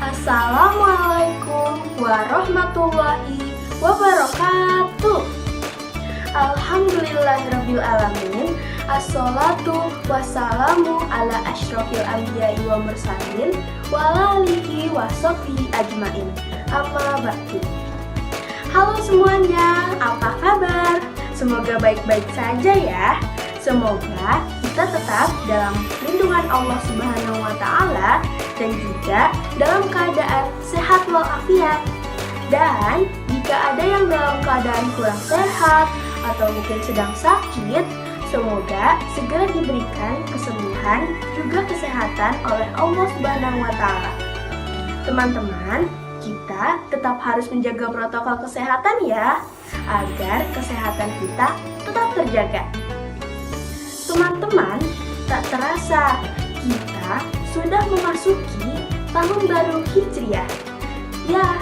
Assalamualaikum warahmatullahi wabarakatuh. Alhamdulillahirrabbilalamin. Assalatu wassalamu ala asyrofil anbiya'i wa mursalin wa alihi wa sahbihi ajmain. Amma ba'du. Halo semuanya, apa kabar? Semoga baik-baik saja ya. Semoga kita tetap dalam lindungan Allah Subhanahu wa Ta'ala dan juga dalam keadaan sehat walafiat. Dan jika ada yang dalam keadaan kurang sehat atau mungkin sedang sakit, semoga segera diberikan kesembuhan juga kesehatan oleh Allah Subhanahu wa Ta'ala. Teman-teman, kita tetap harus menjaga protokol kesehatan ya, agar kesehatan kita tetap terjaga. Teman-teman, tak terasa kita sudah memasuki tahun baru Hijriah. Ya,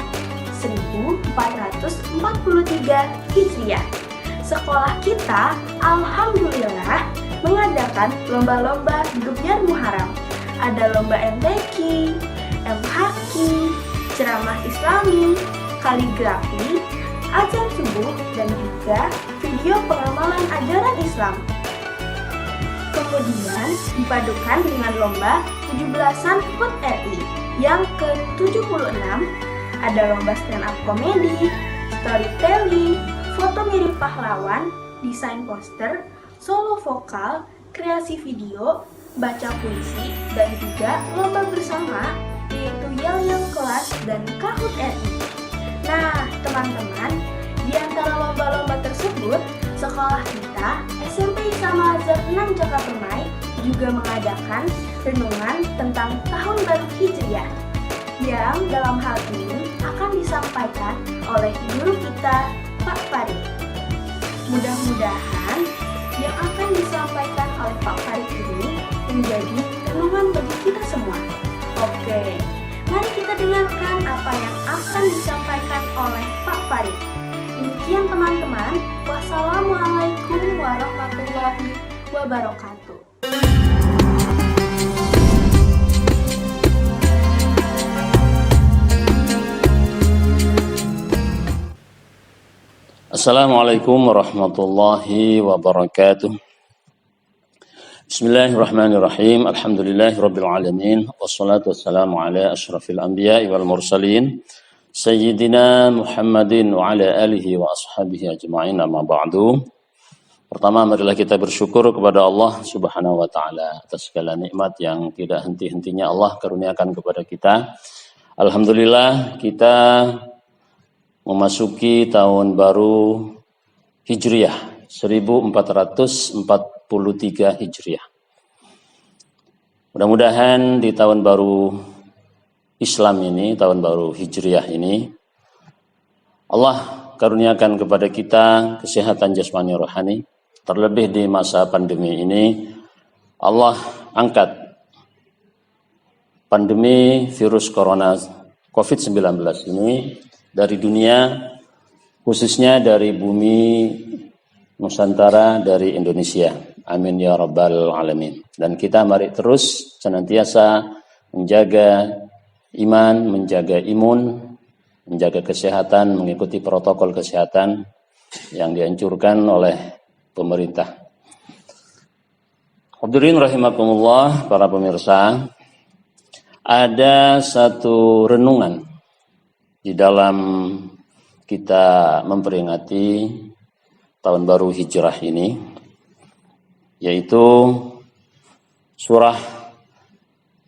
1443 Hijriah. Sekolah kita alhamdulillah mengadakan lomba-lomba Gebyar Muharram. Ada lomba MTQ, MHQ, ceramah Islami, kaligrafi, azan subuh, dan juga video pengamalan ajaran Islam. Kemudian dipadukan dengan lomba 17-an HUT RI yang ke-76. Ada lomba stand up komedi, storytelling, foto mirip pahlawan, desain poster, solo vokal, kreasi video, baca puisi, dan juga lomba bersama yaitu yel-yel kelas dan KHUT RI. Nah, teman-teman, di antara lomba-lomba tersebut, sekolah kita SMP Islam Azhar 6 Cakapermai juga mengadakan renungan tentang tahun baru Hijriah yang dalam hal ini akan disampaikan oleh guru kita, Pak Farid. Mudah-mudahan yang akan disampaikan oleh Pak Farid ini menjadi renungan bagi kita semua. Oke, mari kita dengarkan apa yang akan disampaikan oleh Pak Farid. Demikian teman-teman, wassalamualaikum warahmatullahi wabarakatuh. Assalamualaikum warahmatullahi wabarakatuh. Bismillahirrahmanirrahim. Alhamdulillahirabbil alamin wassalatu wassalamu ala asyrafil anbiya'i wal mursalin Sayyidina Muhammadin wa ala alihi wa ashabihi ajma'in, amma ba'du. Pertama, marilah kita bersyukur kepada Allah Subhanahu wa Ta'ala atas segala nikmat yang tidak henti-hentinya Allah karuniakan kepada kita. Alhamdulillah, kita memasuki tahun baru Hijriah 1443 Hijriah. Mudah-mudahan di tahun baru Islam ini, tahun baru Hijriah ini, Allah karuniakan kepada kita kesehatan jasmani rohani. Terlebih di masa pandemi ini, Allah angkat pandemi virus corona COVID-19 ini dari dunia, khususnya dari bumi Nusantara, dari Indonesia. Amin ya rabbal alamin. Dan kita mari terus senantiasa menjaga iman, menjaga imun, menjaga kesehatan, mengikuti protokol kesehatan yang dianjurkan oleh pemerintah. Hadirin rahimakumullah, para pemirsa, ada satu renungan di dalam kita memperingati tahun baru Hijrah ini, yaitu surah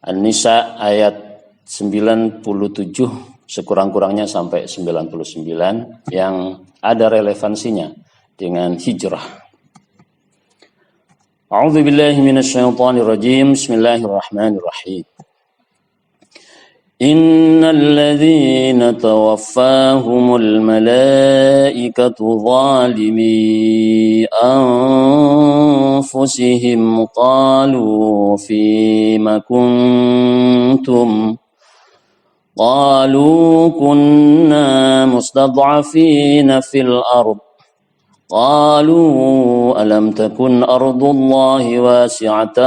An-Nisa ayat 97 sekurang-kurangnya sampai 99 yang ada relevansinya dengan hijrah. A'udzu billahi minasyaitonir rajim. Bismillahirrahmanirrahim. Innal ladzina tawaffahumul malaikatu zalimi anfusihim qalu fima kuntum قالوا كنا مستضعفين في الأرض قالوا ألم تكن أرض الله واسعة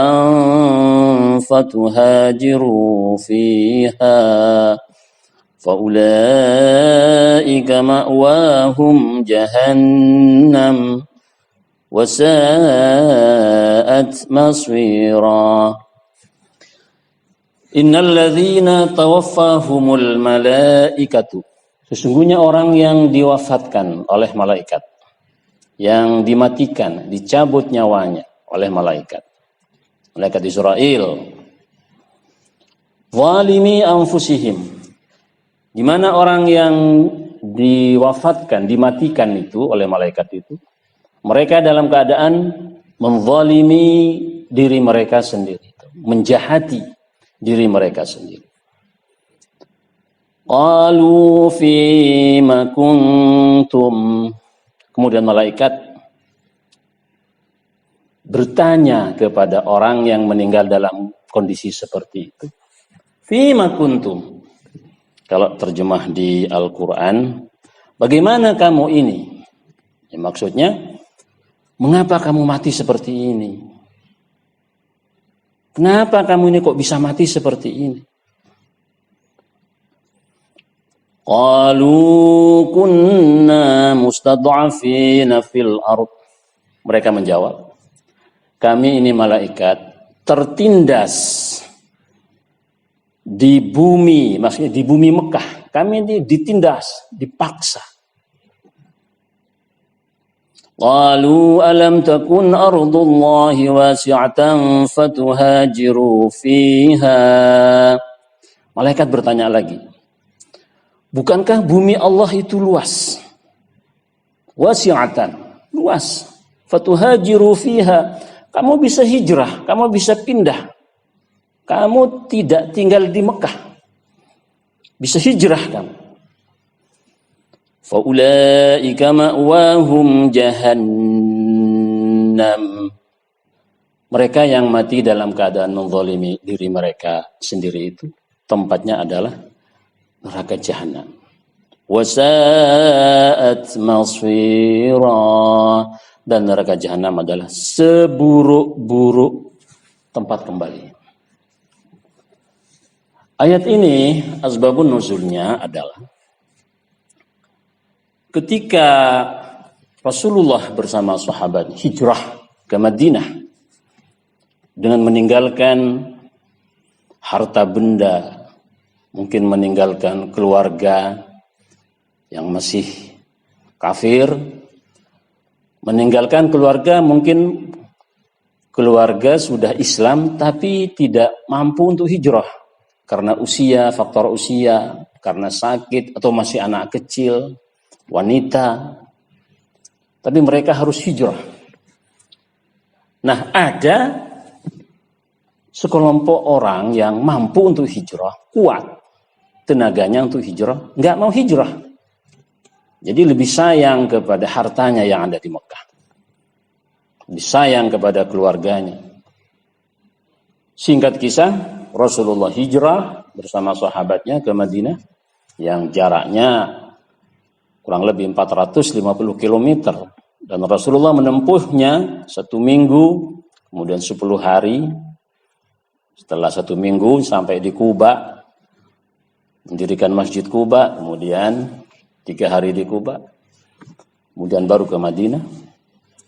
فتهاجروا فيها Faulaika ma'wahum jahannam wasa'at maswira. Innal ladzina tawaffahumul malaikatu. Sesungguhnya orang yang diwafatkan oleh malaikat, yang dimatikan, dicabut nyawanya oleh malaikat Israel. Zalimi anfusihim. Di mana orang yang diwafatkan, dimatikan itu oleh malaikat itu, mereka dalam keadaan menzalimi diri mereka sendiri, menjahati diri mereka sendiri. Qalu fima kuntum. Kemudian malaikat bertanya kepada orang yang meninggal dalam kondisi seperti itu. Fima kuntum. Kalau terjemah di Al-Quran, bagaimana kamu ini? Ya, maksudnya, mengapa kamu mati seperti ini? Kenapa kamu ini kok bisa mati seperti ini? Qalu kunna mustad'afina fil ard. Mereka menjawab, kami ini malaikat tertindas di bumi, maksudnya di bumi Mekah. Kami ini ditindas, dipaksa. Qalu alam takun ardullahi wasi'atan fatuhajiru fiha. Malaikat bertanya lagi, bukankah bumi Allah itu luas? Wasi'atan, luas. Fatuhajiru fiha. Kamu bisa hijrah, kamu bisa pindah. Kamu tidak tinggal di Mekah. Bisa hijrah kamu. Faulaika ma'wahum jahannam. Mereka yang mati dalam keadaan menzalimi diri mereka sendiri itu, tempatnya adalah neraka jahanam. Wasa'at maswira. Dan neraka jahanam adalah seburuk-buruk tempat kembali. Ayat ini asbabun nuzulnya adalah ketika Rasulullah bersama sahabat hijrah ke Madinah dengan meninggalkan harta benda, mungkin meninggalkan keluarga yang masih kafir, meninggalkan keluarga mungkin keluarga sudah Islam tapi tidak mampu untuk hijrah karena usia, faktor usia, karena sakit atau masih anak kecil, wanita, tapi mereka harus hijrah. Nah, ada sekelompok orang yang mampu untuk hijrah, kuat tenaganya untuk hijrah, nggak mau hijrah. Jadi lebih sayang kepada hartanya yang ada di Mekah, lebih sayang kepada keluarganya. Singkat kisah, Rasulullah hijrah bersama sahabatnya ke Madinah yang jaraknya kurang lebih 450 km. Dan Rasulullah menempuhnya 1 minggu, kemudian 10 hari. Setelah 1 minggu sampai di Kuba, mendirikan Masjid Kuba, kemudian 3 hari di Kuba, kemudian baru ke Madinah.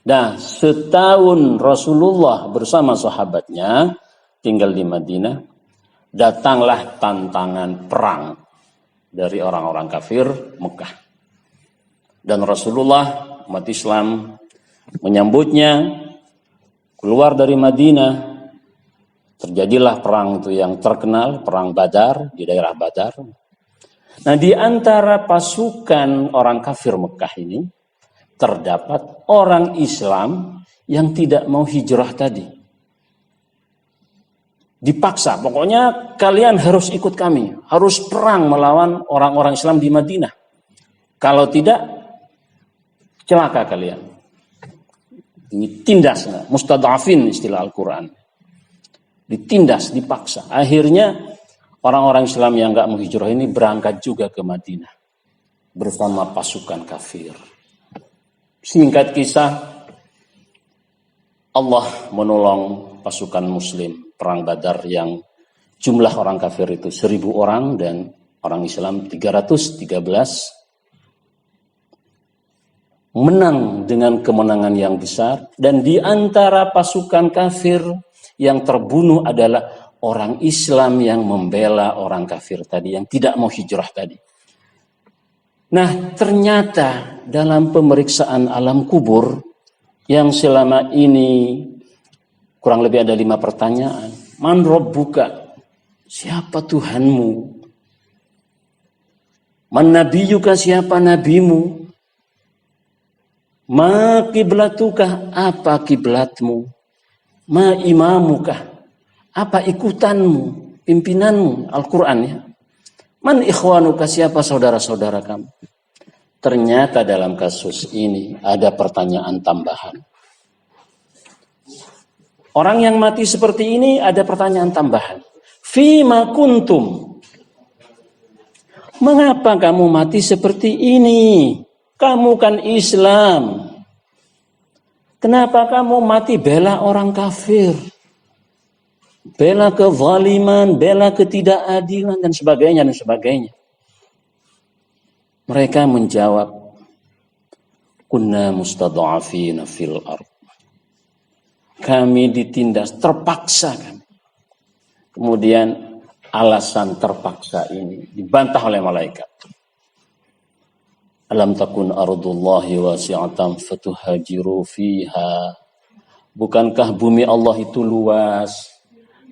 Nah, setahun Rasulullah bersama sahabatnya tinggal di Madinah, datanglah tantangan perang dari orang-orang kafir Mekah. Dan Rasulullah, umat Islam menyambutnya, keluar dari Madinah. Terjadilah perang itu yang terkenal, perang Badar, di daerah Badar. Nah, di antara pasukan orang kafir Mekah ini terdapat orang Islam yang tidak mau hijrah tadi. Dipaksa, pokoknya kalian harus ikut kami, harus perang melawan orang-orang Islam di Madinah. Kalau tidak, celaka kalian. Ditindas, mustad'afin istilah Al-Quran. Ditindas, dipaksa. Akhirnya orang-orang Islam yang nggak mau hijrah ini berangkat juga ke Madinah bersama pasukan kafir. Singkat kisah, Allah menolong pasukan Muslim perang Badar yang jumlah orang kafir itu 1000 orang dan Orang Islam 313 menang dengan kemenangan yang besar, dan di antara pasukan kafir yang terbunuh adalah orang Islam yang membela orang kafir tadi, yang tidak mau hijrah tadi. Nah, ternyata dalam pemeriksaan alam kubur yang selama ini kurang lebih ada 5 pertanyaan. Man rabbuka? Siapa Tuhanmu? Man nabiyuka? Siapa nabimu? Ma kiblatuka? Apa kiblatmu? Ma imamukah? Apa ikutanmu, pimpinanmu? Al-Quran ya. Man ikhwanuka? Siapa saudara-saudara kamu? Ternyata dalam kasus ini ada pertanyaan tambahan. Orang yang mati seperti ini ada pertanyaan tambahan. Fima kuntum? Mengapa kamu mati seperti ini? Kamu kan Islam. Kenapa kamu mati bela orang kafir? Bela kezaliman, bela ketidakadilan dan sebagainya dan sebagainya. Mereka menjawab, kunna mustadha'afina fil ardh. Kami ditindas, terpaksa kami. Kemudian alasan terpaksa ini dibantah oleh malaikat. Alam takun ardullahi wasi'atan fatuhajiru fiha. Bukankah bumi Allah itu luas?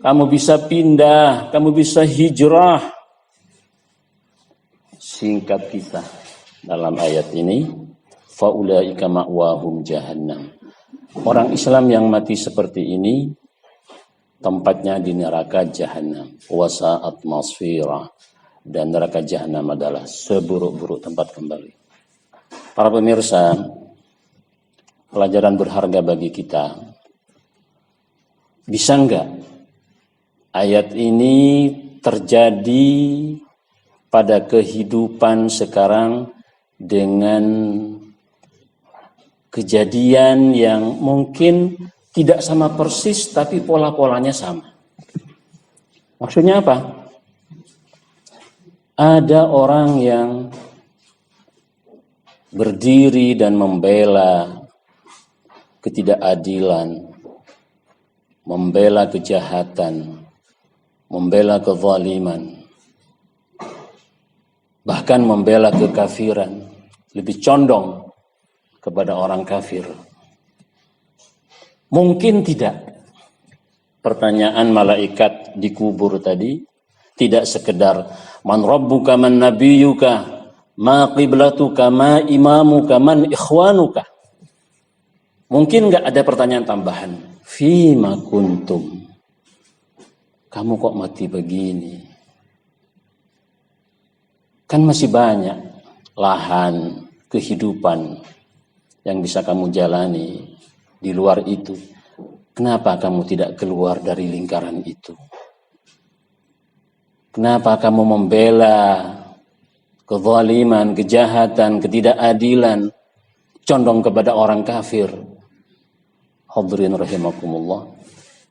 Kamu bisa pindah, kamu bisa hijrah. Singkat kisah dalam ayat ini, faulaika ma'wahum jahannam. Orang Islam yang mati seperti ini tempatnya di neraka jahanam. Wasa'at masfira. Dan neraka jahanam adalah seburuk-buruk tempat kembali. Para pemirsa, pelajaran berharga bagi kita. Bisa enggak ayat ini terjadi pada kehidupan sekarang dengan kejadian yang mungkin tidak sama persis tapi pola-polanya sama? Maksudnya apa? Ada orang yang berdiri dan membela ketidakadilan, membela kejahatan, membela kezaliman, bahkan membela kekafiran, lebih condong kepada orang kafir. Mungkin tidak. Pertanyaan malaikat di kubur tadi tidak sekedar man rabbuka man nabiyuka ma qiblatuka ma imamuka man ikhwanuka. Mungkin enggak ada pertanyaan tambahan. Fima kuntum? Kamu kok mati begini? Kan masih banyak lahan kehidupan yang bisa kamu jalani di luar itu. Kenapa kamu tidak keluar dari lingkaran itu? Kenapa kamu membela kezaliman, kejahatan, ketidakadilan, condong kepada orang kafir? Hadirin rahimakumullah.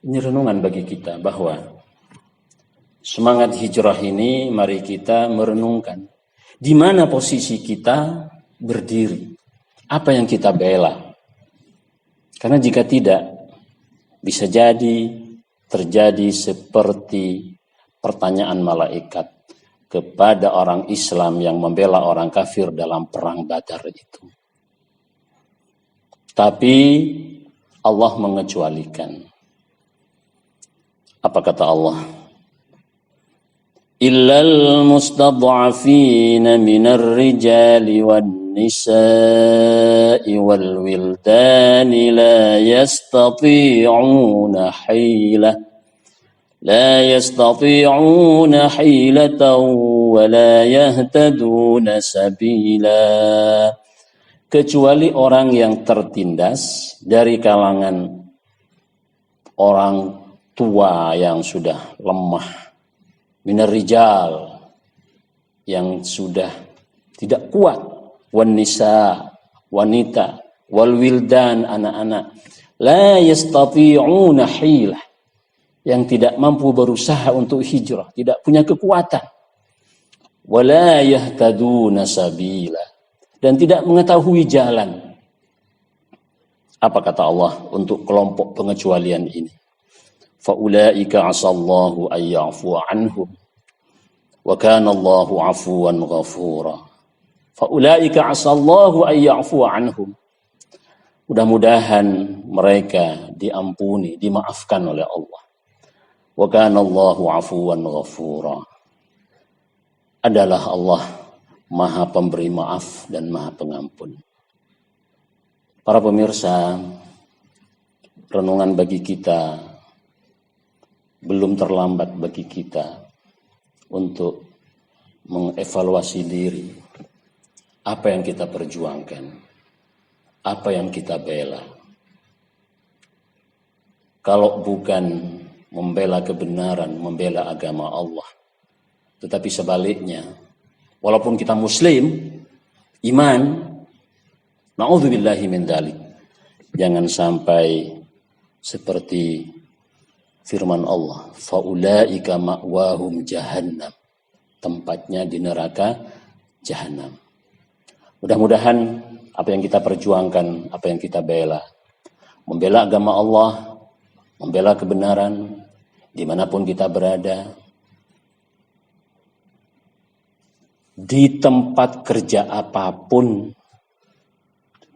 Ini renungan bagi kita bahwa semangat hijrah ini mari kita merenungkan di mana posisi kita berdiri, apa yang kita bela. Karena jika tidak, bisa jadi terjadi seperti pertanyaan malaikat kepada orang Islam yang membela orang kafir dalam perang Badar itu. Tapi Allah mengecualikan. Apa kata Allah? Illal mustad'afina minar rijali wan nisa'i wal wildani la yastati'una hilah. لا يستطيعون حيلة ولا يهتدون سبيلا. Kecuali orang yang tertindas dari kalangan orang tua yang sudah lemah, minar rijal yang sudah tidak kuat, wan nisa wanita, wal wildan anak-anak, la yastati'una hilah yang tidak mampu berusaha untuk hijrah, tidak punya kekuatan. wala yahtaduna sabila, dan tidak mengetahui jalan. Apa kata Allah untuk kelompok pengecualian ini? Faulaika asallahu ayya'fu anhum wa kana Allahu 'afuwan ghafura. Faulaika asallahu ayya'fu anhum. Mudah-mudahan mereka diampuni, dimaafkan oleh Allah. Wa kana Allahu 'afuwan ghafura. Adalah Allah Maha Pemberi maaf dan Maha Pengampun. Para pemirsa, renungan bagi kita, belum terlambat bagi kita untuk mengevaluasi diri. Apa yang kita perjuangkan, apa yang kita bela. Kalau bukan membela kebenaran, membela agama Allah, tetapi sebaliknya, walaupun kita muslim, iman, na'udzubillahi min dzalik, jangan sampai seperti firman Allah, faulaika ma'wahum jahannam, tempatnya di neraka jahanam. Mudah-mudahan apa yang kita perjuangkan, apa yang kita bela, membela agama Allah, membela kebenaran, dimanapun kita berada, di tempat kerja apapun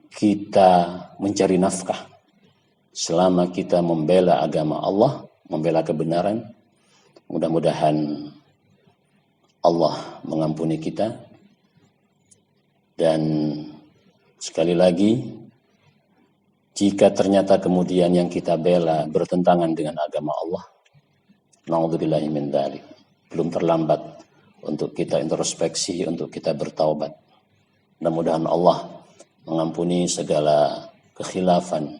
kita mencari nafkah. Selama kita membela agama Allah, membela kebenaran, mudah-mudahan Allah mengampuni kita. Dan sekali lagi, jika ternyata kemudian yang kita bela bertentangan dengan agama Allah, na'udzubillahi min dzalik, belum terlambat untuk kita introspeksi, untuk kita bertaubat. Mudah-mudahan Allah mengampuni segala kekhilafan,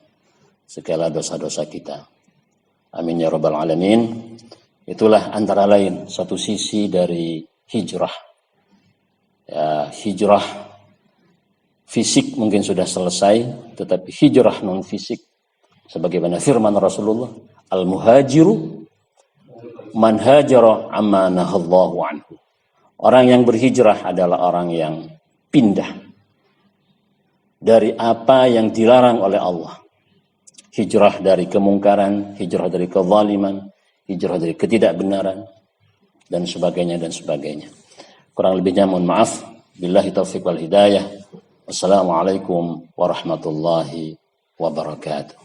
segala dosa-dosa kita. Amin ya rabbal alamin. Itulah antara lain satu sisi dari hijrah. Ya, hijrah fisik mungkin sudah selesai, tetapi hijrah non fisik, sebagaimana firman Rasulullah, al-muhajiru man hajara amma nahallahu anhu. Orang yang berhijrah adalah orang yang pindah dari apa yang dilarang oleh Allah. Hijrah dari kemungkaran, hijrah dari kezaliman, hijrah dari ketidakbenaran, dan sebagainya dan sebagainya. Kurang lebihnya mohon maaf. Billahi taufiq wal hidayah. Wassalamualaikum warahmatullahi wabarakatuh.